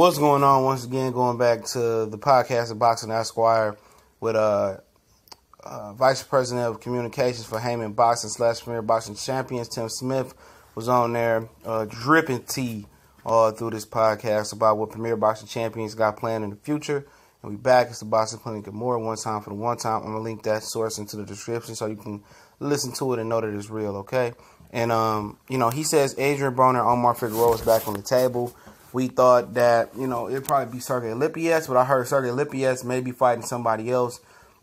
What's going on? Once again, going back to the podcast of Boxing Esquire with Vice President of Communications for Heyman Boxing / Premier Boxing Champions, Tim Smith, was on there dripping tea all through this podcast about what Premier Boxing Champions got planned in the future. And we back. It's the Boxing Clinic and more. One time for the one time. I'm going to link that source into the description so you can listen to it and know that it's real, okay? And, he says Adrien, Broner, Omar, Figueroa is back on the table. We thought that, it'd probably be Sergey Lipiets, but I heard Sergey Lipiets may be fighting somebody else.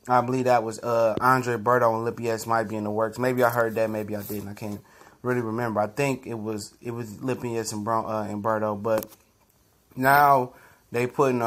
I believe that was Andre Berto and Lipiets might be in the works. Maybe I heard that, maybe I didn't. I can't really remember. I think it was Lipiets and Berto, but now they putting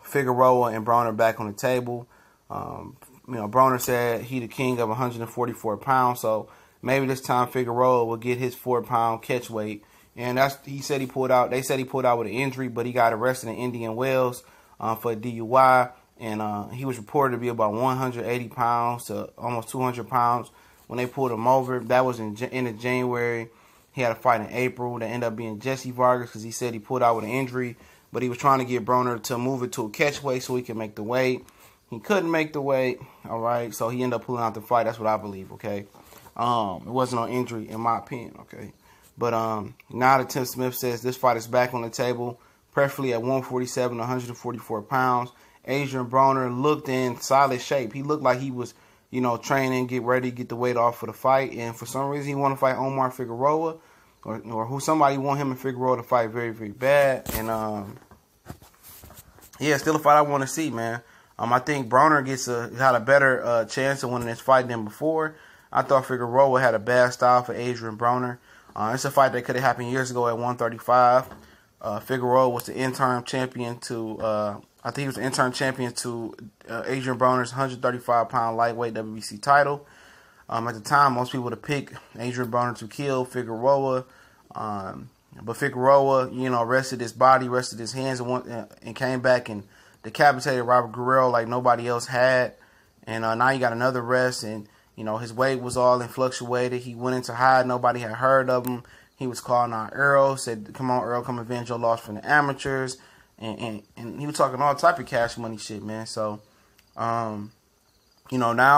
Figueroa and Broner back on the table. Broner said he the king of 144 pounds, so maybe this time Figueroa will get his 4-pound catch weight. And they said he pulled out with an injury, but he got arrested in Indian Wells for DUI. And he was reported to be about 180 pounds to almost 200 pounds when they pulled him over. That was in end of January. He had a fight in April that ended up being Jesse Vargas because he said he pulled out with an injury. But he was trying to get Broner to move it to a catch weight so he can make the weight. He couldn't make the weight, all right? So he ended up pulling out the fight. That's what I believe, okay? It wasn't an injury, in my opinion, okay? But now that Tim Smith says this fight is back on the table, preferably at 147 to 144 pounds. Adrien Broner looked in solid shape. He looked like he was, training, get ready, get the weight off for the fight. And for some reason, he want to fight Omar Figueroa, or somebody want him and Figueroa to fight very, very bad. And still a fight I want to see, man. I think Broner had a better chance of winning this fight than before. I thought Figueroa had a bad style for Adrien Broner. It's a fight that could have happened years ago at 135. Figueroa was the interim champion to, Adrien Broner's 135-pound lightweight WBC title. At the time, most people would have picked Adrien Broner to kill Figueroa. But Figueroa, rested his body, rested his hands, and came back and decapitated Robert Guerrero like nobody else had. And now he got another rest, and his weight was all fluctuated. He went into hide. Nobody had heard of him. He was calling out Earl, said, "Come on, Earl, come avenge your loss from the amateurs." And he was talking all type of cash money shit, man. So, now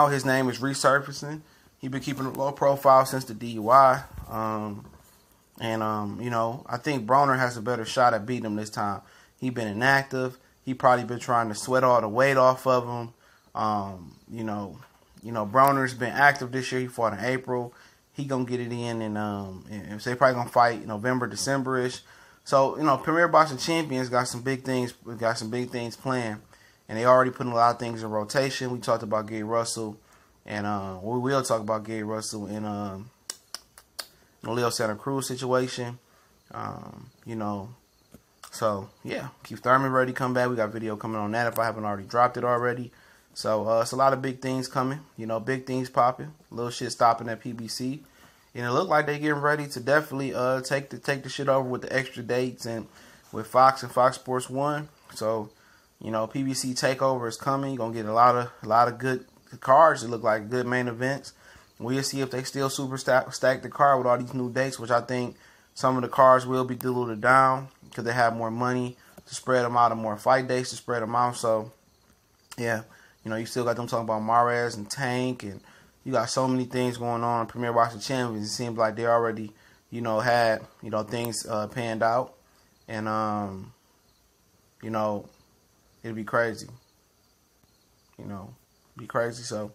his name is resurfacing. He been keeping a low profile since the DUI. I think Broner has a better shot at beating him this time. He been inactive. He probably been trying to sweat all the weight off of him. Broner's been active this year. He fought in April. He gonna get it in, and so they probably gonna fight November, December-ish. So Premier Boxing Champions got some big things. We got some big things planned, and they already putting a lot of things in rotation. We talked about Gary Russell, and we will talk about Gary Russell in Leo Santa Cruz situation. So yeah, Keith Thurman ready to come back. We got video coming on that if I haven't already dropped it already. So it's a lot of big things coming. Big things popping. Little shit stopping at PBC. And it looked like they getting ready to definitely take the shit over with the extra dates and with Fox and Fox Sports 1. So, PBC takeover is coming. You're gonna get a lot of good cards. It look like good main events. We'll see if they still super stack the card with all these new dates, which I think some of the cards will be diluted down because they have more money to spread them out and more fight dates to spread them out. So, yeah. You still got them talking about Mares and Tank, and you got so many things going on in Premier Boxing Champions. It seems like they already, had, things panned out. And, it'll be crazy. Be crazy. So,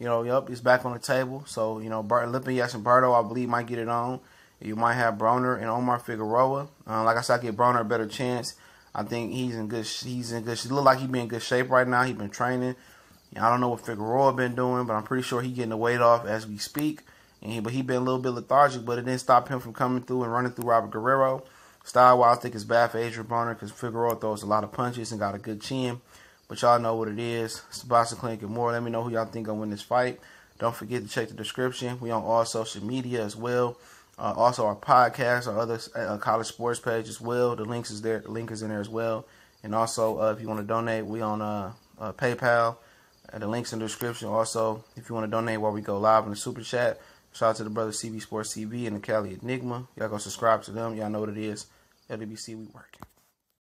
it's back on the table. So, Lipiets and Berto, I believe, might get it on. You might have Broner and Omar Figueroa. Like I said, I give Broner a better chance. I think he's in good. He look like he be in good shape right now. He been training. I don't know what Figueroa been doing, but I'm pretty sure he getting the weight off as we speak. But he been a little bit lethargic, but it didn't stop him from coming through and running through Robert Guerrero. Style-wise, I think it's bad for Adrien Broner because Figueroa throws a lot of punches and got a good chin. But y'all know what it is. It's the Boxing Clinic and more. Let me know who y'all think gonna win this fight. Don't forget to check the description. We on all social media as well. Also, our podcast, our other college sports page as well. The link is there. The link is in there as well. And also, if you want to donate, we on PayPal. The link's in the description. Also, if you want to donate while we go live in the super chat, shout out to the brother CB Sports TV and the Cali Enigma. Y'all go subscribe to them. Y'all know what it is. LWC, we working.